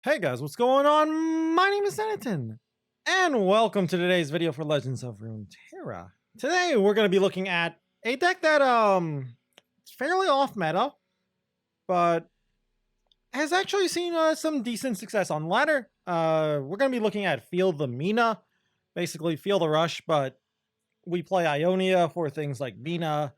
Hey guys, what's going on? My name is Zenaton, and welcome to today's video for Legends of Runeterra. Today we're going to be looking at a deck that it's fairly off meta, but has actually seen some decent success on ladder. We're going to be looking at Feel the Minah, basically Feel the Rush, but we play Ionia for things like Minah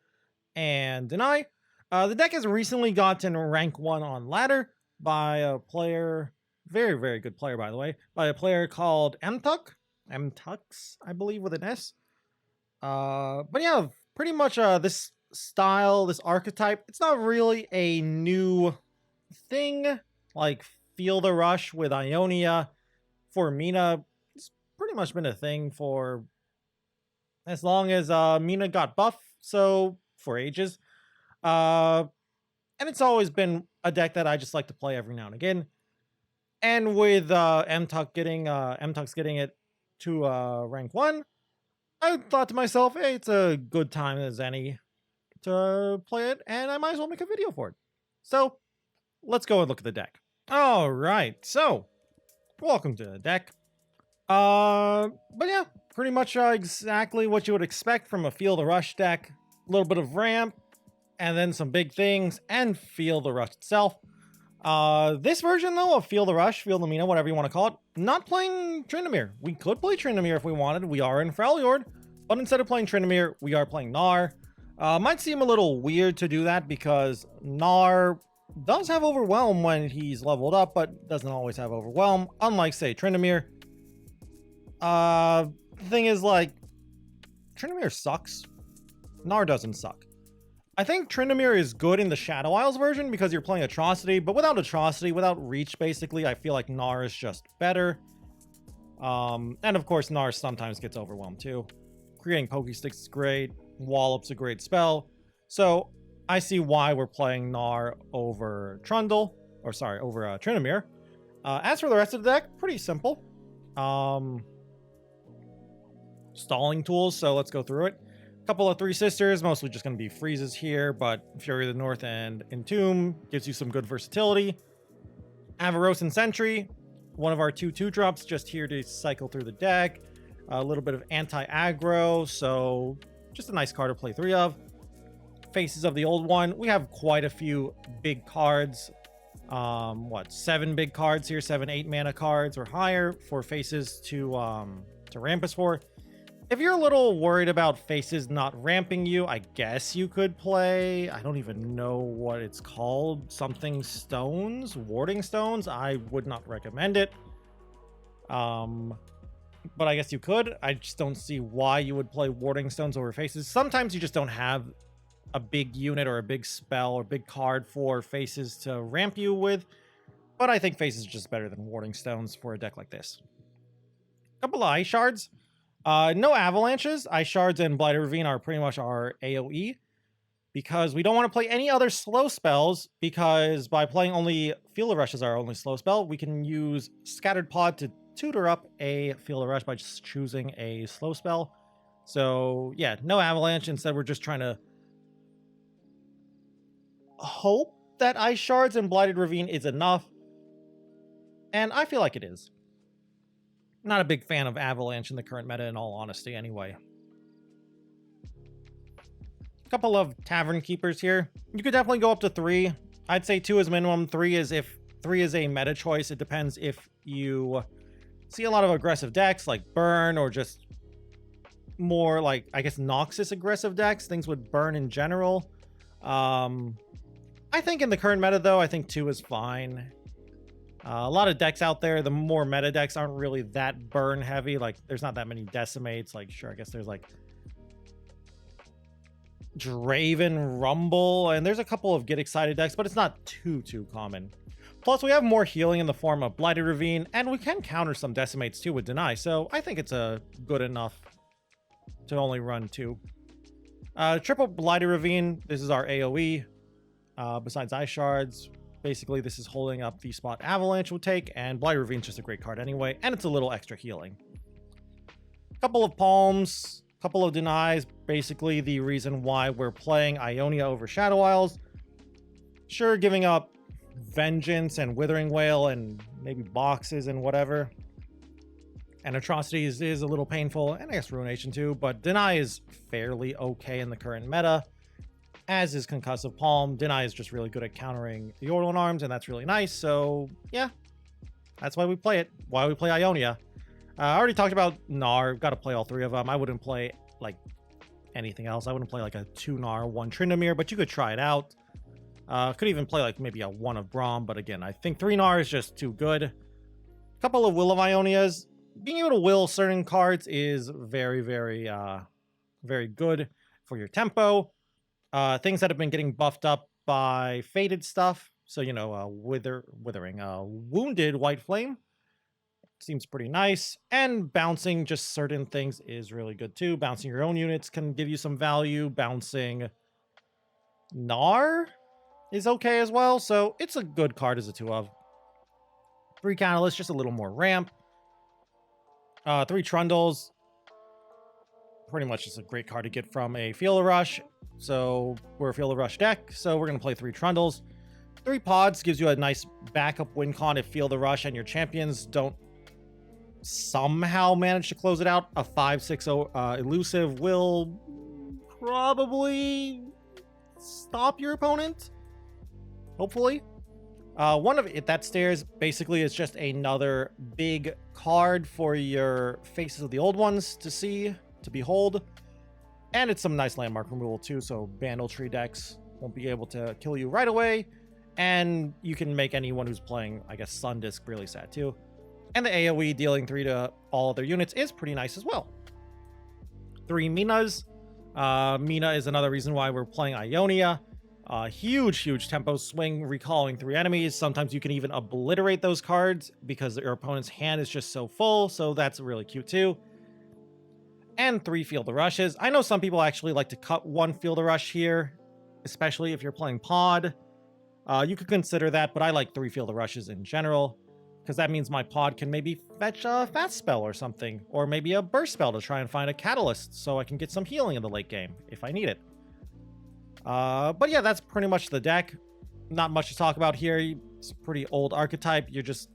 and Deny. The deck has recently gotten rank 1 on ladder by a player, very good player by the way, by a player called Mtux, I believe, with an S. But yeah, pretty much this style, this archetype, it's not really a new thing. Like Feel the Rush with Ionia for Minah, it's pretty much been a thing for as long as Minah got buff, so for ages. And it's always been a deck that I just like to play every now and again. And with Mtux getting it to rank 1, I thought to myself, hey, it's a good time as any to play it, and I might as well make a video for it. So let's go and look at the deck. All right, so welcome to the deck. But yeah, pretty much exactly what you would expect from a Feel the Rush deck. A little bit of ramp, and then some big things, and Feel the Rush itself. This version though of Feel the Rush, Feel the Minah, whatever you want to call it, not playing Tryndamere. We could play Tryndamere if we wanted. We are in Freljord, but instead of playing Tryndamere, we are playing Gnar. Might seem a little weird to do that because Gnar does have Overwhelm when he's leveled up, but doesn't always have Overwhelm, unlike, say, Tryndamere. The thing is, like, Tryndamere sucks. Gnar doesn't suck. I think Tryndamere is good in the Shadow Isles version because you're playing Atrocity, but without Atrocity, without Reach, basically, I feel like Gnar is just better. And of course, Gnar sometimes gets overwhelmed too. Creating Pokesticks is great. Wallop's a great spell. So I see why we're playing Gnar over Trundle, or sorry, over Tryndamere. As for the rest of the deck, pretty simple. Stalling tools, so let's go through it. Couple of Three Sisters, mostly just going to be freezes here, but Fury of the North and Entomb gives you some good versatility. Avaros and Sentry, one of our 2/2 drops, just here to cycle through the deck. A little bit of anti-aggro, so just a nice card to play 3 of. Faces of the Old One, we have quite a few big cards. 7 big cards here, 7-8 mana cards or higher for Faces to ramp us for. If you're a little worried about Faces not ramping you, I guess you could play, I don't even know what it's called, something stones, warding stones. I would not recommend it. But I guess you could. I just don't see why you would play warding stones over Faces. Sometimes you just don't have a big unit or a big spell or big card for Faces to ramp you with. But I think Faces is just better than warding stones for a deck like this. Couple of Ice Shards. No avalanches. Ice Shards and Blighted Ravine are pretty much our AoE because we don't want to play any other slow spells, because by playing only Feel the Rush as our only slow spell, we can use Scattered Pod to tutor up a Feel the Rush by just choosing a slow spell. So yeah, no avalanche. Instead, we're just trying to hope that Ice Shards and Blighted Ravine is enough, and I feel like it is. Not a big fan of Avalanche in the current meta, in all honesty, anyway. Couple of Tavern Keepers here. You could definitely go up to 3. I'd say 2 is minimum. 3 is if 3 is a meta choice. It depends if you see a lot of aggressive decks like Burn, or just more like, I guess, Noxus aggressive decks. Things would Burn in general. I think in the current meta, though, I think 2 is fine. A lot of decks out there, the more meta decks aren't really that burn heavy. Like, there's not that many Decimates. Like, sure, I guess there's like Draven, Rumble, and there's a couple of Get Excited decks, but it's not too common. Plus, we have more healing in the form of Blighted Ravine, and we can counter some Decimates too with Deny, so I think it's a good enough to only run 2. Triple Blighted Ravine, this is our AoE. Besides Ice Shards, basically, this is holding up the spot Avalanche will take, and Blighted Ravine's just a great card anyway, and it's a little extra healing. Couple of Palms, couple of Denies, basically the reason why we're playing Ionia over Shadow Isles. Sure, giving up Vengeance and Withering Wail and maybe Boxes and whatever. And Atrocities is a little painful, and I guess Ruination too, but Deny is fairly okay in the current meta, as is Concussive Palm. Deny is just really good at countering the Orlan Arms, and that's really nice, so yeah. That's why we play it, why we play Ionia. I already talked about Gnar, got to play all three of them. I wouldn't play, like, anything else. I wouldn't play, like, a 2 Gnar, 1 Tryndamere, but you could try it out. Could even play, like, maybe a 1 of Braum, but again, I think 3 Gnar is just too good. A couple of Will of Ionias. Being able to will certain cards is very, very, very good for your tempo. Things that have been getting buffed up by faded stuff. So, you know, Withering, Wounded White Flame seems pretty nice. And bouncing just certain things is really good too. Bouncing your own units can give you some value. Bouncing Gnar is okay as well. So it's a good card as a 2 of. 3 Catalyst, just a little more ramp. 3 Trundles. Pretty much just a great card to get from a Field of Rush. So we're a Field of Rush deck, so we're going to play 3 Trundles. 3 Pods gives you a nice backup win con if Field of Rush and your champions don't somehow manage to close it out. A 5/6 elusive will probably stop your opponent. Hopefully. One of it that stairs basically is just another big card for your Faces of the Old Ones to see, to behold. And it's some nice landmark removal too, so Bandle Tree decks won't be able to kill you right away. And you can make anyone who's playing, I guess, Sun Disc really sad too. And the AoE dealing 3 to all of their units is pretty nice as well. 3 Minahs. Minah is another reason why we're playing Ionia. Huge tempo swing, recalling 3 enemies. Sometimes you can even obliterate those cards because your opponent's hand is just so full, so that's really cute too. And 3 Field of Rushes. I know some people actually like to cut 1 Field of Rush here, especially if you're playing Pod. You could consider that, but I like 3 Field of Rushes in general, because that means my Pod can maybe fetch a Fast Spell or something, or maybe a Burst Spell to try and find a Catalyst so I can get some healing in the late game if I need it. But yeah, that's pretty much the deck. Not much to talk about here. It's a pretty old archetype. You're just...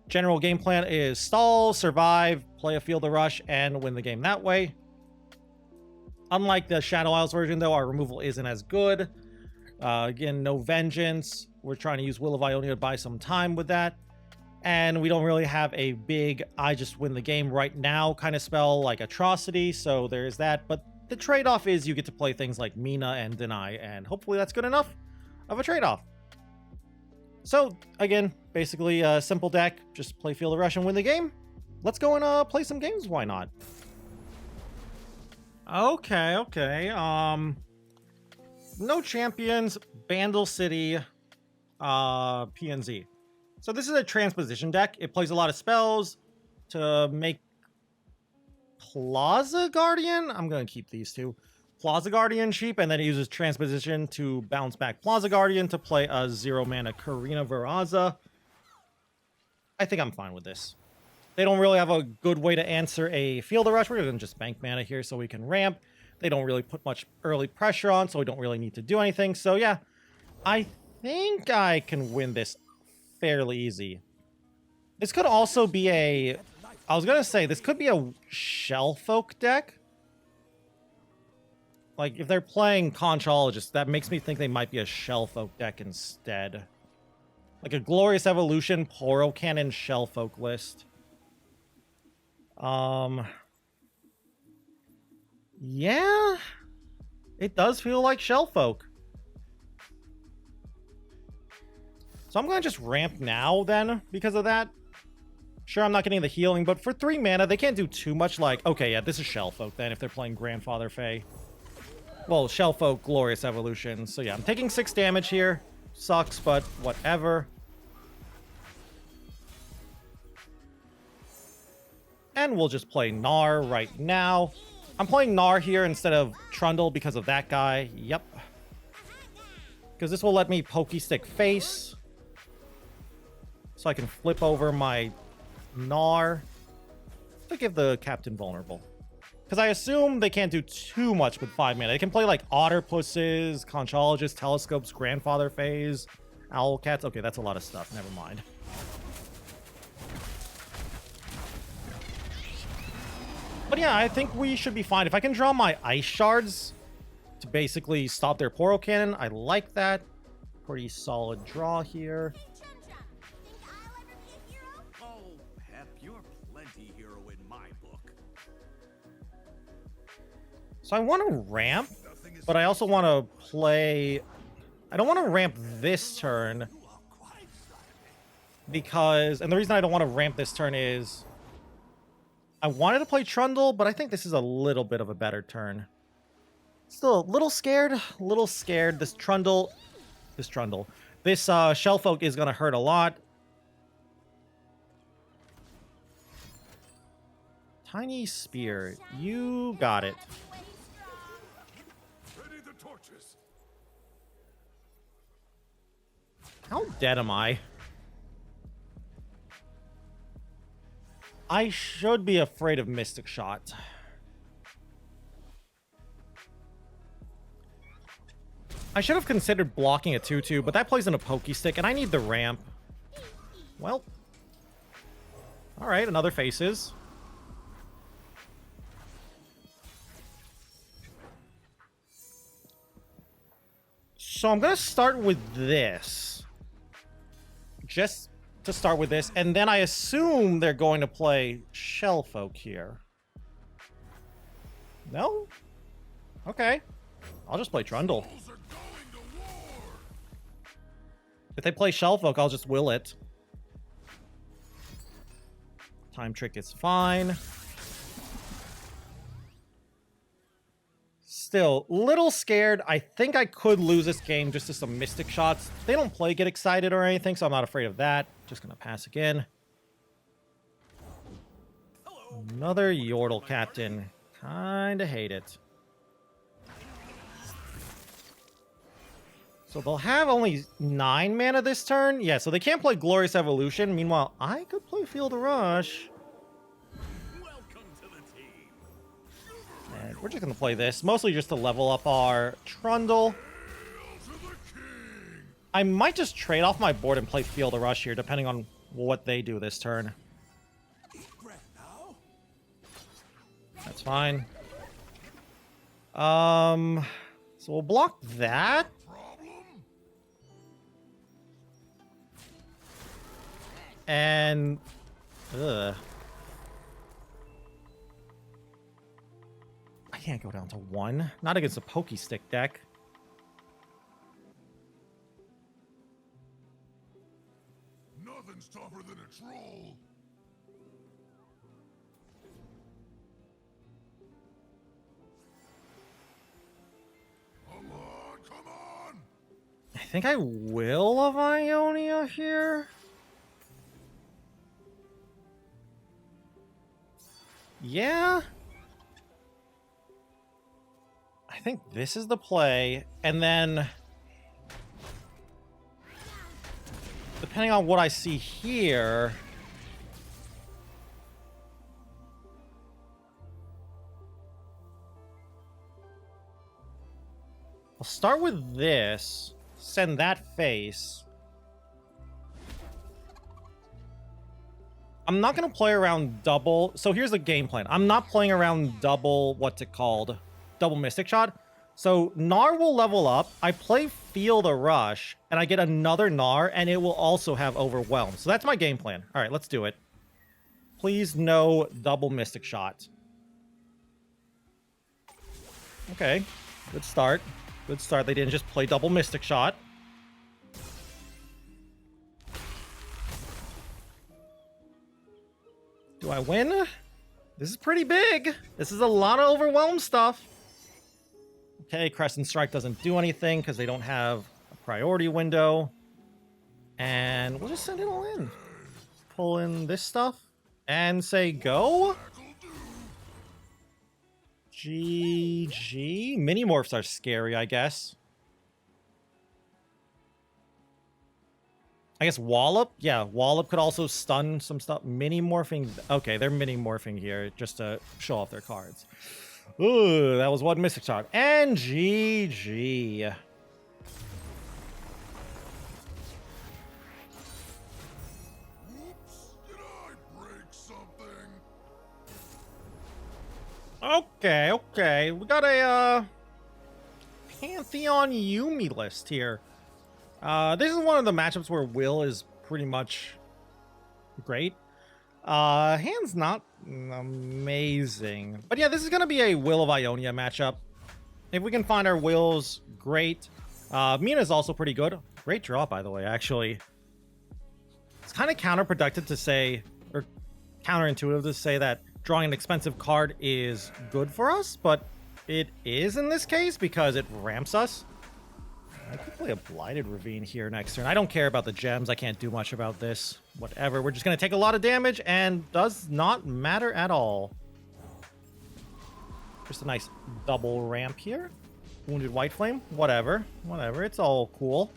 General game plan is stall, survive, play a Field of Rush, and win the game that way. Unlike the Shadow Isles version, though, our removal isn't as good. Again, no Vengeance. We're trying to use Will of Ionia to buy some time with that. And we don't really have a big, I just win the game right now kind of spell like Atrocity, so there's that. But the trade-off is you get to play things like Minah and Deny, and hopefully that's good enough of a trade-off. So, again, basically a simple deck. Just play Field of Rush and win the game. Let's go and play some games, why not? Okay. No champions, Bandle City, PNZ. So this is a transposition deck. It plays a lot of spells to make Plaza Guardian. I'm going to keep these two. Plaza Guardian cheap, and then it uses transposition to bounce back Plaza Guardian to play a 0 mana Karina Veraza. I think I'm fine with this. They don't really have a good way to answer a Field of Rush. We're going to just bank mana here so we can ramp. They don't really put much early pressure on, so we don't really need to do anything. So yeah, I think I can win this fairly easy. This could also be a... I was going to say, this could be a Shellfolk deck. Like, if they're playing Conchologist, that makes me think they might be a Shellfolk deck instead. Like a Glorious Evolution, Poro Cannon, Shellfolk list. Yeah, it does feel like Shellfolk. So I'm going to just ramp now then because of that. Sure, I'm not getting the healing, but for 3 mana, they can't do too much like... Okay, yeah, this is Shellfolk then if they're playing Grandfather Fae. Well, Shellfolk, Glorious Evolution. So yeah, I'm taking 6 damage here. Sucks, but whatever. And we'll just play Gnar right now. I'm playing Gnar here instead of Trundle because of that guy. Yep. Because this will let me Pokestick face. So I can flip over my Gnar to give the captain vulnerable. Because I assume they can't do too much with 5 mana. They can play like Otterpusses, Conchologists, Telescopes, Grandfather Phase, Owl cats. Okay, that's a lot of stuff. Never mind. But yeah, I think we should be fine. If I can draw my ice shards to basically stop their Poro Cannon, I like that. Pretty solid draw here. Oh, Pep, you're plenty hero in my book. So I want to ramp, but I also want to play... I don't want to ramp this turn because... And the reason I don't want to ramp this turn is... I wanted to play Trundle, but I think this is a little bit of a better turn. Still a little scared. This Shellfolk is going to hurt a lot. Tiny Spear. You got it. How dead am I? I should be afraid of Mystic Shot. I should have considered blocking a 2-2, but that plays in a Pokey Stick, and I need the ramp. Well. Alright, another Faces. So I'm going to start with this. Just to start with this, and then I assume they're going to play Shellfolk here. No? Okay. I'll just play Trundle. If they play Shellfolk, I'll just will it. Time Trick is fine. Still, little scared. I think I could lose this game just to some Mystic Shots. They don't play Get Excited or anything, so I'm not afraid of that. Just gonna pass again. Another Yordle Captain. Kinda hate it. So they'll have only 9 mana this turn. Yeah, so they can't play Glorious Evolution. Meanwhile, I could play Field of Rush. And we're just going to play this, mostly just to level up our Trundle. I might just trade off my board and play Field of Rush here, depending on what they do this turn. That's fine. So we'll block that. And... Ugh. I can't go down to 1. Not against a Pokey Stick deck. Nothing's tougher than a troll. Come on, come on. I think I will have Ionia here. Yeah. I think this is the play, and then depending on what I see here, I'll start with this, send that face. I'm not going to play around double. So here's the game plan. I'm not playing around double, what's it called? Double Mystic Shot. So Gnar will level up. I play Field of Rush, and I get another Gnar, and it will also have Overwhelm. So that's my game plan. All right, let's do it. Please no double Mystic Shot. Okay, good start. Good start. They didn't just play double Mystic Shot. Do I win? This is pretty big. This is a lot of Overwhelm stuff. Okay, Crescent Strike doesn't do anything because they don't have a priority window. And we'll just send it all in. Pull in this stuff and say go. GG. Mini-morphs are scary, I guess. I guess Wallop? Yeah, Wallop could also stun some stuff. Mini-morphing. Okay, they're mini-morphing here just to show off their cards. Ooh, that was one Mystic Shot. And GG. Okay, okay. We got a Pantheon Yuumi list here. This is one of the matchups where Will is pretty much great. Hand's not amazing. But yeah, this is going to be a Will of Ionia matchup. If we can find our Wills, great. Minah is also pretty good. Great draw, by the way, actually. It's kind of counterproductive to say, or counterintuitive to say that drawing an expensive card is good for us, but it is in this case because it ramps us. I could play a Blighted Ravine here next turn. I don't care about the gems. I can't do much about this. Whatever. We're just going to take a lot of damage and does not matter at all. Just a nice double ramp here. Wounded White Flame. Whatever. Whatever. It's all cool.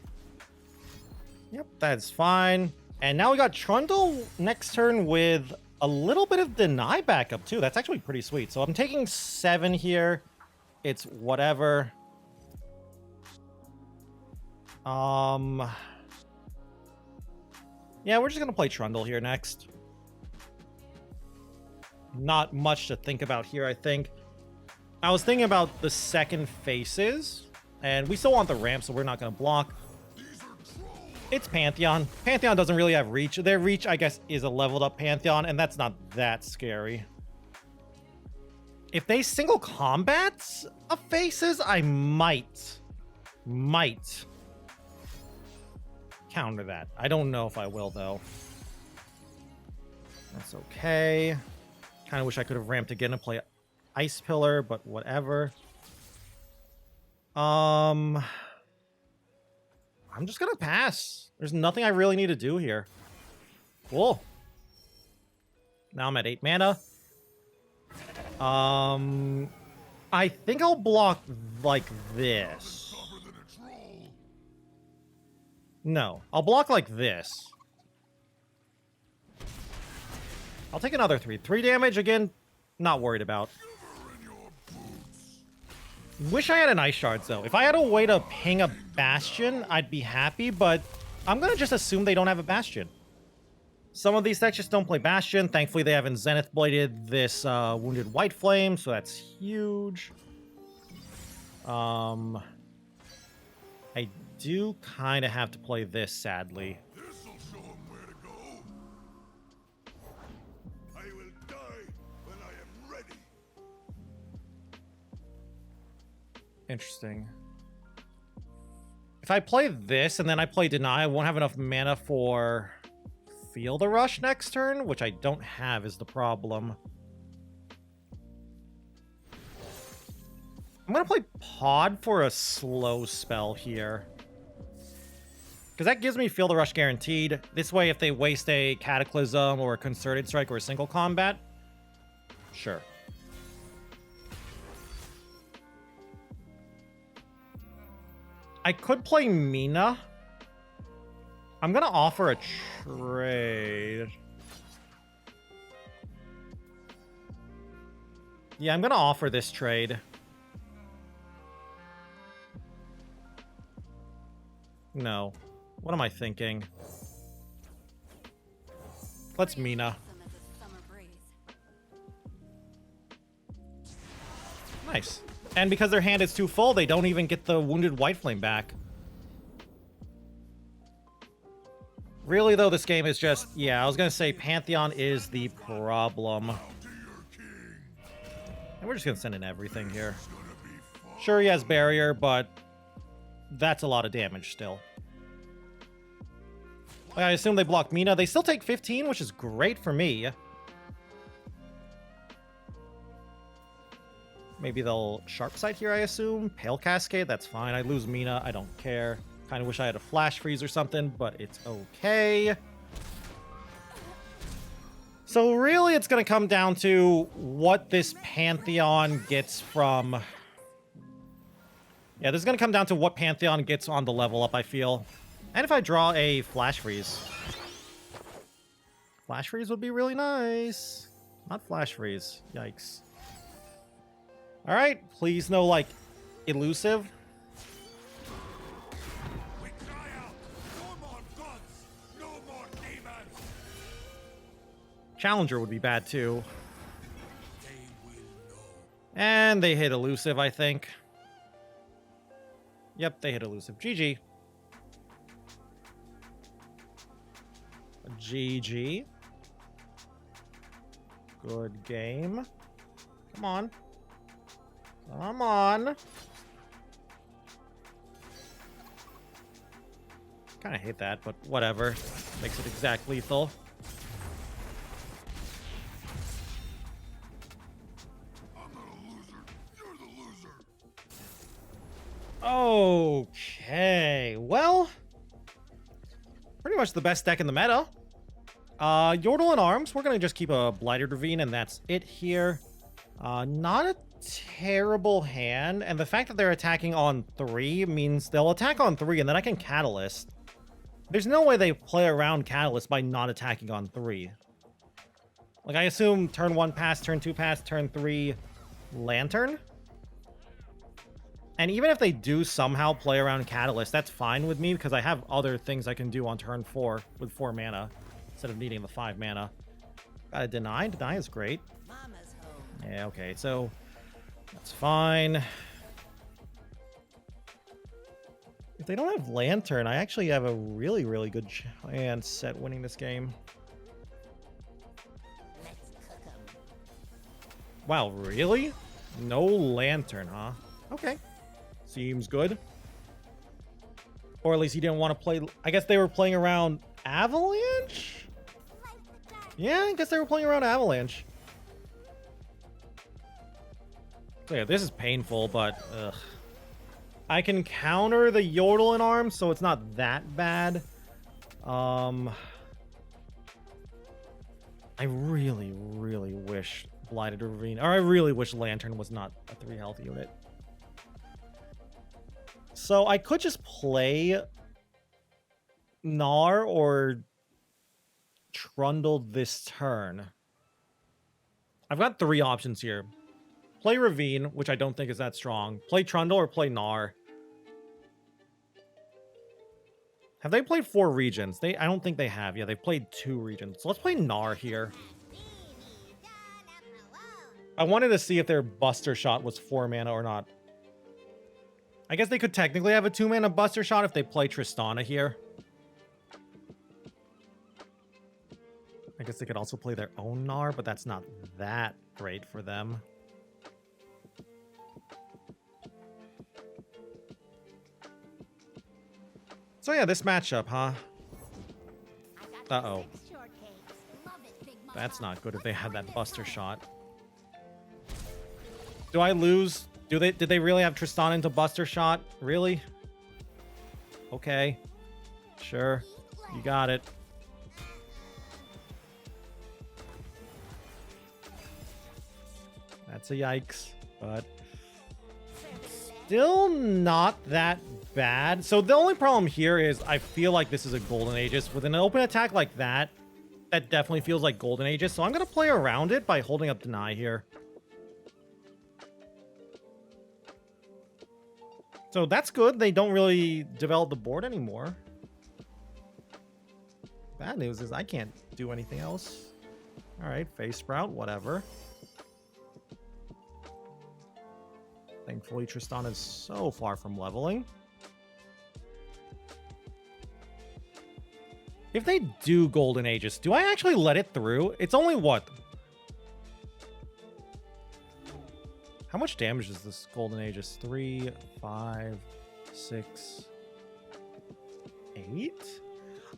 Yep, that's fine. And now we got Trundle next turn with a little bit of Deny backup too. That's actually pretty sweet. So I'm taking 7 here. It's whatever. Yeah, we're just gonna play Trundle here next. Not much to think about here, I think. I was thinking about the second faces, and we still want the ramp, so we're not gonna block. It's Pantheon. Pantheon doesn't really have reach. Their reach, I guess, is a leveled up Pantheon, and that's not that scary. If they single combats a faces, I might counter that. I don't know if I will, though. That's okay. Kind of wish I could have ramped again and play Ice Pillar, but whatever. I'm just gonna pass. There's nothing I really need to do here. Cool. Now I'm at 8 mana. I think I'll block like this. No, I'll block like this. I'll take another 3. 3 damage, again, not worried about. Wish I had an Ice Shards, though. If I had a way to ping a Bastion, I'd be happy, but I'm going to just assume they don't have a Bastion. Some of these decks just don't play Bastion. Thankfully, they haven't Zenith Bladed this Wounded White Flame, so that's huge. I do kind of have to play this, sadly. This'll show 'em where to go. I will die when I am ready. Interesting. If I play this and then I play Deny, I won't have enough mana for Feel the Rush next turn, which I don't have is the problem. I'm going to play Pod for a slow spell here. Because that gives me Feel the Rush guaranteed. This way, if they waste a Cataclysm or a Concerted Strike or a single combat, sure. I could play Minah. I'm going to offer a trade. Yeah, I'm going to offer this trade. No. What am I thinking? Let's Minah. Nice. And because their hand is too full, they don't even get the Wounded White Flame back. Really, though, this game is just... Yeah, I was going to say Pantheon is the problem. And we're just going to send in everything here. Sure, he has Barrier, but that's a lot of damage still. I assume they block Minah. They still take 15, which is great for me. Maybe they'll Sharp Sight here, I assume. Pale Cascade, that's fine. I lose Minah, I don't care. Kind of wish I had a Flash Freeze or something, but it's okay. So really, it's going to come down to what this Pantheon gets from... Yeah, this is going to come down to what Pantheon gets on the level up, I feel. And if I draw a Flash Freeze. Flash Freeze would be really nice. Not Flash Freeze. Yikes. Alright, please no, like, elusive. We cry out, no more gods, no more demons. Challenger would be bad, too. They will know And they hit elusive, I think. Yep, they hit elusive. GG. GG. Good game. Come on. Come on. Kind of hate that, but whatever. Makes it exact lethal. I'm not a loser. You're the loser. Okay. Well, pretty much the best deck in the meta. Yordle and Arms. We're going to just keep a Blighted Ravine, and that's it here. Not a terrible hand, and the fact that they're attacking on 3 means they'll attack on 3, and then I can Catalyst. There's no way they play around Catalyst by not attacking on 3. Like, I assume turn 1 pass, turn 2 pass, turn 3 Lantern. And even if they do somehow play around Catalyst, that's fine with me, because I have other things I can do on turn 4 with 4 mana, instead of needing the 5 mana. Got a Deny. Deny is great. Mama's home. Yeah, okay, so that's fine. If they don't have Lantern, I actually have a really, really good chance at winning this game. Let's cook 'em. Wow, really? No Lantern, huh? Okay. Seems good. Or at least he didn't want to play... I guess they were playing around Avalanche? Yeah, I guess they were playing around Avalanche. So yeah, this is painful, but... Ugh. I can counter the Yordle and Arms, so it's not that bad. I really, really wish Blighted Ravine... Or I really wish Lantern was not a 3 health unit. So I could just play Gnar or Trundle this turn. I've got 3 options here. Play Ravine, which I don't think is that strong. Play Trundle or play Gnar. Have they played 4 regions? I don't think they have. Yeah, they've played 2 regions. So let's play Gnar here. I wanted to see if their Buster Shot was 4 mana or not. I guess they could technically have a 2 mana Buster Shot if they play Tristana here. I guess they could also play their own Gnar, but that's not that great for them. So yeah, this matchup, huh? Uh-oh. That's not good if they had that Buster Shot. Do I lose? Did they really have Tristana into Buster Shot? Really? Okay. Sure. You got it. That's a yikes, but still not that bad. So the only problem here is I feel like this is a Golden Aegis. With an open attack like that, that definitely feels like Golden Aegis. So I'm going to play around it by holding up Deny here. So that's good. They don't really develop the board anymore. Bad news is I can't do anything else. All right, Face Sprout, whatever. Thankfully, Tristana is so far from leveling. If they do Golden Aegis, do I actually let it through? It's only what? How much damage is this Golden Aegis? 3, 5, 6, 8?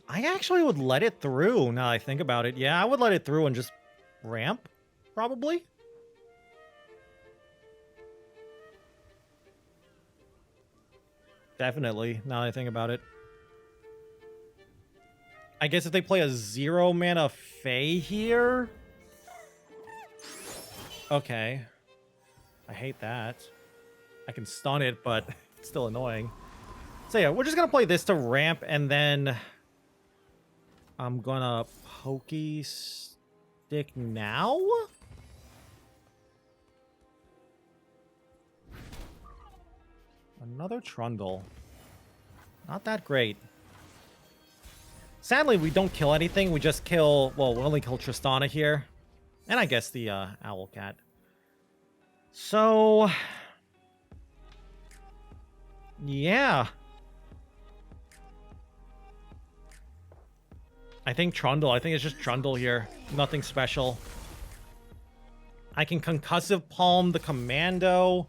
I actually would let it through now that I think about it. Yeah, I would let it through and just ramp, probably. Definitely, now that I think about it. I guess if they play a 0 mana Fae here... Okay. I hate that. I can stun it, but it's still annoying. So yeah, we're just gonna play this to ramp, and then... I'm gonna Pokey Stick now? Another Trundle. Not that great. Sadly, we don't kill anything. We just kill... Well, we only kill Tristana here. And I guess the Owlcat. So, yeah. I think Trundle. I think it's just Trundle here. Nothing special. I can Concussive Palm the Commando.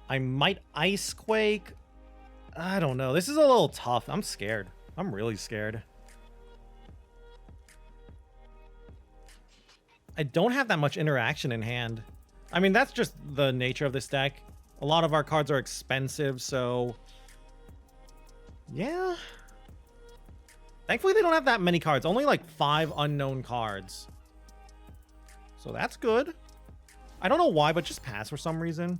I might Ice Quake. I don't know. This is a little tough. I'm scared. I'm really scared. I don't have that much interaction in hand. I mean, that's just the nature of this deck. A lot of our cards are expensive, so... yeah. Thankfully, they don't have that many cards. Only like 5 unknown cards. So that's good. I don't know why, but just pass for some reason.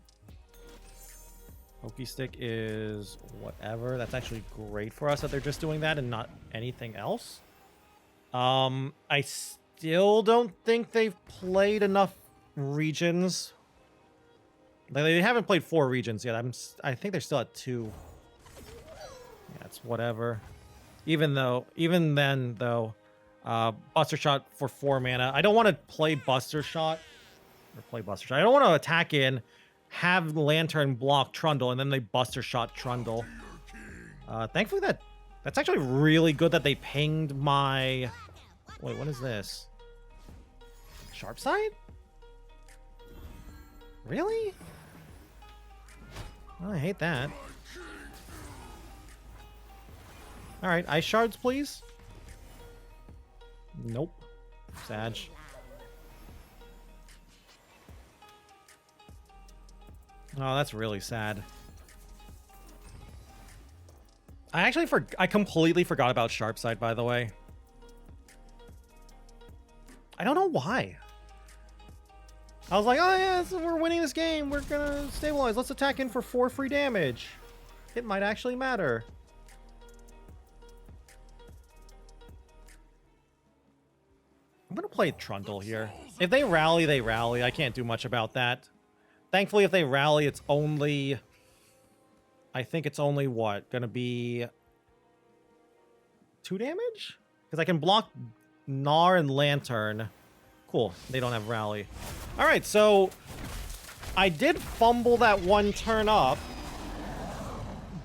Pokestick is whatever. That's actually great for us that they're just doing that and not anything else. I still don't think they've played enough regions. They haven't played 4 regions yet. I think they're still at 2. Yeah, it's whatever. Even then, though, Buster Shot for 4 mana. I don't want to play Buster Shot. Or play Buster Shot. I don't want to attack in, have Lantern block Trundle, and then they Buster Shot Trundle. Thankfully, that's actually really good that they pinged my... Wait, what is this? Sharp Side? Really? Oh, I hate that. Alright, Ice Shards, please. Nope. Sag. Oh, that's really sad. I completely forgot about Sharp Side, by the way. I don't know why. I was like, oh yeah, we're winning this game. We're gonna stabilize. Let's attack in for 4 free damage. It might actually matter. I'm gonna play Trundle here. If they rally, they rally. I can't do much about that. Thankfully, if they rally, it's only... I think it's only, what? Gonna be... 2 damage? Because I can block Gnar and Lantern. Cool. They don't have rally. Alright, so... I did fumble that one turn up.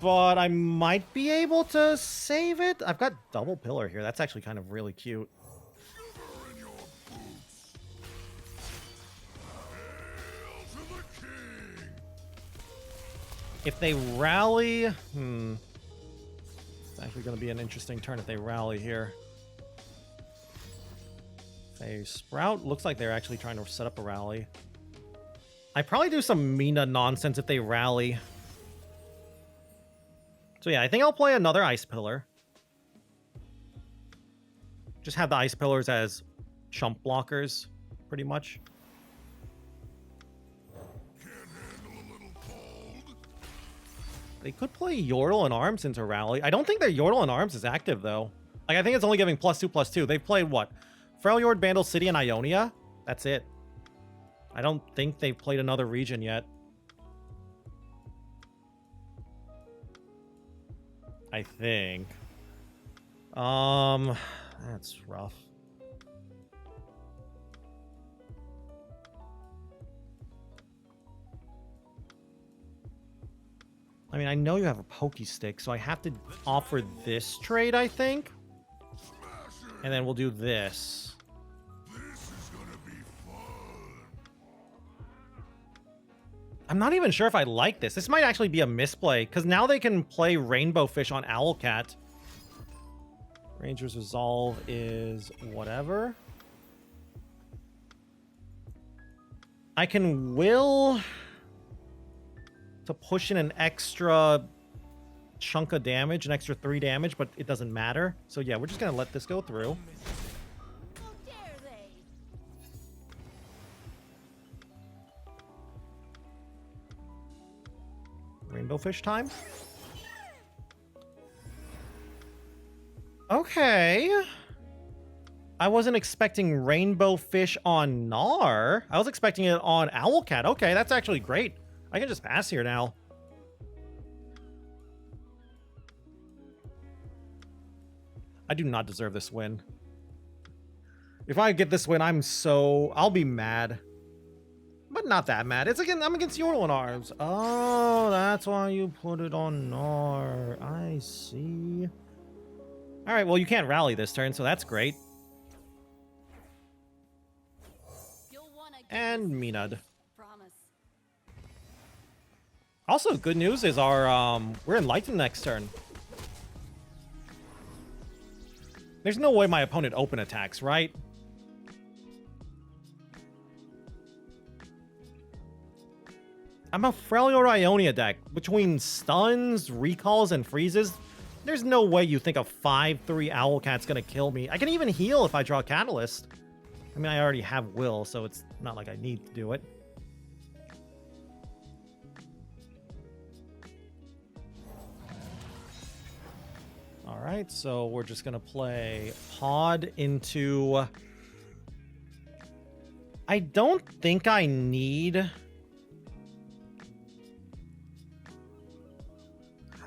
But I might be able to save it. I've got double pillar here. That's actually kind of really cute. If they rally... It's actually going to be an interesting turn if they rally here. If they Sprout, looks like they're actually trying to set up a rally. I probably do some Minah nonsense if they rally. So yeah, I think I'll play another Ice Pillar. Just have the Ice Pillars as chump blockers, pretty much. They could play Yordle and Arms into rally. I don't think their Yordle and Arms is active, though. Like, I think it's only giving +2/+2. They've played, what? Freljord, Bandle City, and Ionia? That's it. I don't think they've played another region yet. I think. That's rough. I mean, I know you have a Pokestick, so I have to offer this trade, I think. And then we'll do this. This is gonna be fun. I'm not even sure if I like this. This might actually be a misplay, because now they can play Rainbow Fish on Owlcat. Ranger's Resolve is whatever. I can will to push in an extra chunk of damage, an extra 3 damage, but it doesn't matter. So yeah, we're just going to let this go through. How dare they? Rainbow Fish time. Okay. I wasn't expecting Rainbow Fish on Gnar. I was expecting it on Owlcat. Okay, that's actually great. I can just pass here now. I do not deserve this win. If I get this win, I'll be mad. But not that mad. It's again, I'm against Yordle and Arms. Oh, that's why you put it on Gnar. I see. All right, well, you can't rally this turn, so that's great. You'll wanna get And this Minah. promise. Also, good news is our we're enlightened next turn. There's no way my opponent open attacks, right? I'm a Freljord Ionia deck. Between stuns, recalls, and freezes, there's no way you think a 5/3 Owlcat's gonna kill me. I can even heal if I draw Catalyst. I mean, I already have Will, so it's not like I need to do it. All right, so we're just gonna play Pod into... I don't think I need...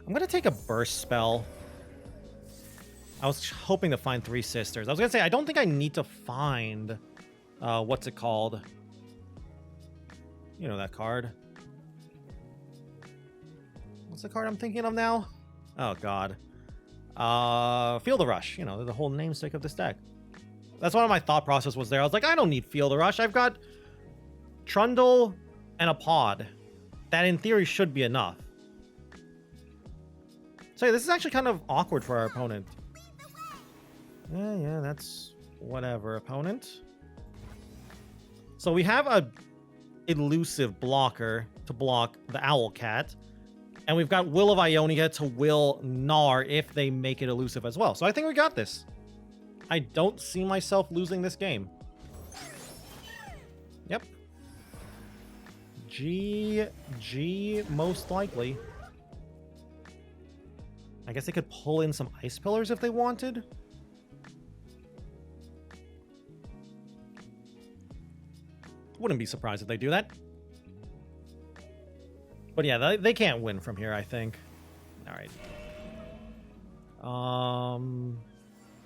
I'm gonna take a burst spell. I was hoping to find Three Sisters. I was gonna say, I don't think I need to find... what's it called? You know that card. What's the card I'm thinking of now? Oh, God. Feel the Rush. You know, the whole namesake of this deck. That's one of my thought process was there. I was like, I don't need Feel the Rush. I've got Trundle and a Pod. That in theory should be enough. So yeah, this is actually kind of awkward for our opponent. Yeah, that's whatever, opponent. So we have a elusive blocker to block the Owlcat. And we've got Will of Ionia to will Gnar if they make it elusive as well. So I think we got this. I don't see myself losing this game. Yep. GG, most likely. I guess they could pull in some Ice Pillars if they wanted. Wouldn't be surprised if they do that. But yeah, they can't win from here, I think. All right.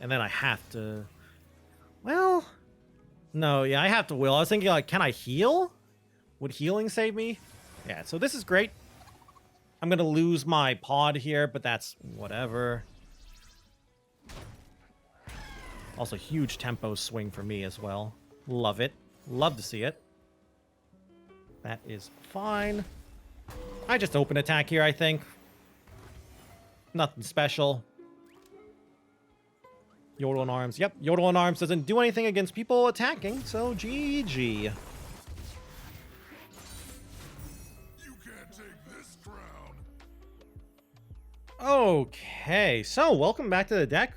And then I have to... Well... No, yeah, I have to will. I was thinking, like, can I heal? Would healing save me? Yeah, so this is great. I'm going to lose my Pod here, but that's whatever. Also, huge tempo swing for me as well. Love it. Love to see it. That is fine. I just open attack here, I think. Nothing special. Yordle and Arms. Yep, Yordle and Arms doesn't do anything against people attacking, so GG. You can't take this crown. Okay, so welcome back to the deck.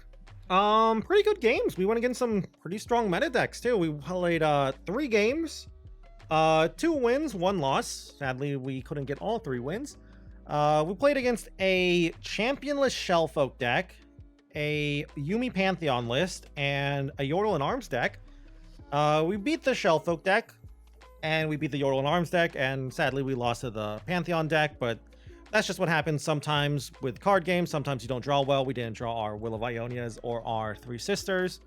Pretty good games. We went against some pretty strong meta decks too. We played 3 games. 2 wins, 1 loss. Sadly, we couldn't get all 3 wins. We played against a Championless Shellfolk deck, a Yuumi Pantheon list, and a Yordle and Arms deck. We beat the Shellfolk deck, and we beat the Yordle and Arms deck, and sadly we lost to the Pantheon deck, but that's just what happens sometimes with card games. Sometimes you don't draw well. We didn't draw our Will of Ionias or our Three Sisters.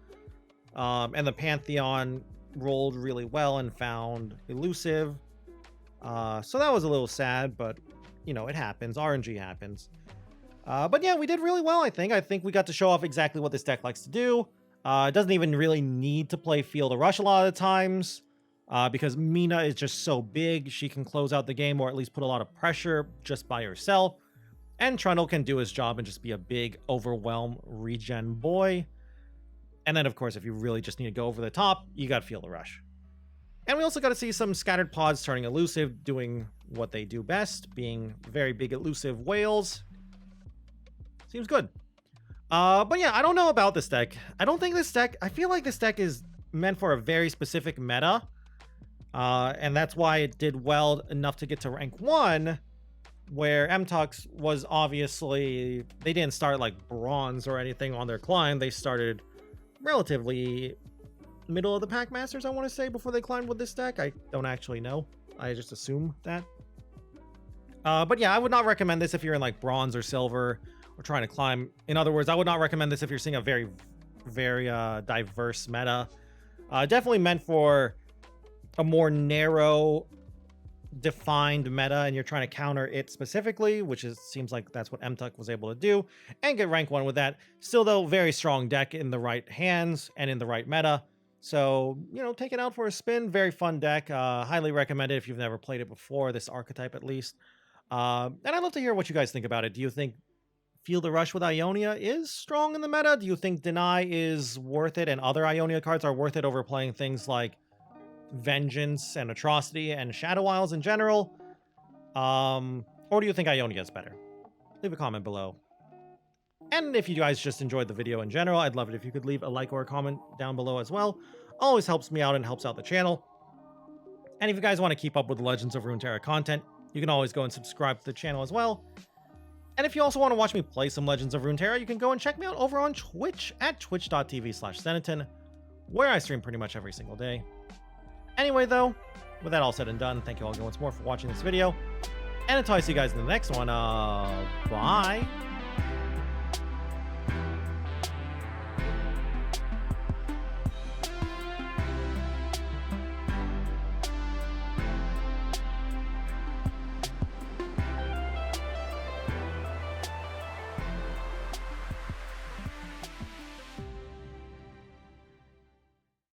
And the Pantheon rolled really well and found elusive. So that was a little sad, but you know, it happens. RNG happens. But yeah, we did really well, I think. I think we got to show off exactly what this deck likes to do. It doesn't even really need to play Feel the Rush a lot of the times, because Minah is just so big. She can close out the game or at least put a lot of pressure just by herself. And Trundle can do his job and just be a big overwhelm regen boy. And then, of course, if you really just need to go over the top, you got to Feel the Rush. And we also got to see some Scattered Pods turning elusive, doing what they do best, being very big elusive whales. Seems good. But yeah, I don't know about this deck. I don't think this deck... I feel like this deck is meant for a very specific meta. And that's why it did well enough to get to rank 1, where MTux was obviously... They didn't start like bronze or anything on their climb. They started relatively middle of the pack masters, I want to say, before they climbed with this deck. I don't actually know. I just assume that. But yeah, I would not recommend this if you're in like bronze or silver or trying to climb. In other words, I would not recommend this if you're seeing a very, very diverse meta. Definitely meant for a more narrow defined meta and you're trying to counter it specifically, which seems like that's what MTuck was able to do, and get rank 1 with that. Still, though, very strong deck in the right hands and in the right meta. So, you know, take it out for a spin. Very fun deck. Highly recommended if you've never played it before, this archetype at least. And I'd love to hear what you guys think about it. Do you think Feel the Rush with Ionia is strong in the meta? Do you think Deny is worth it and other Ionia cards are worth it over playing things like Vengeance and Atrocity and Shadow Isles in general? Or do you think Ionia is better? Leave a comment below. And if you guys just enjoyed the video in general, I'd love it if you could leave a like or a comment down below as well. Always helps me out and helps out the channel. And if you guys want to keep up with the Legends of Runeterra content, you can always go and subscribe to the channel as well. And if you also want to watch me play some Legends of Runeterra, you can go and check me out over on Twitch at twitch.tv/Zenaton, where I stream pretty much every single day. Anyway, though, with that all said and done, thank you all once more for watching this video. And until I see you guys in the next one, bye!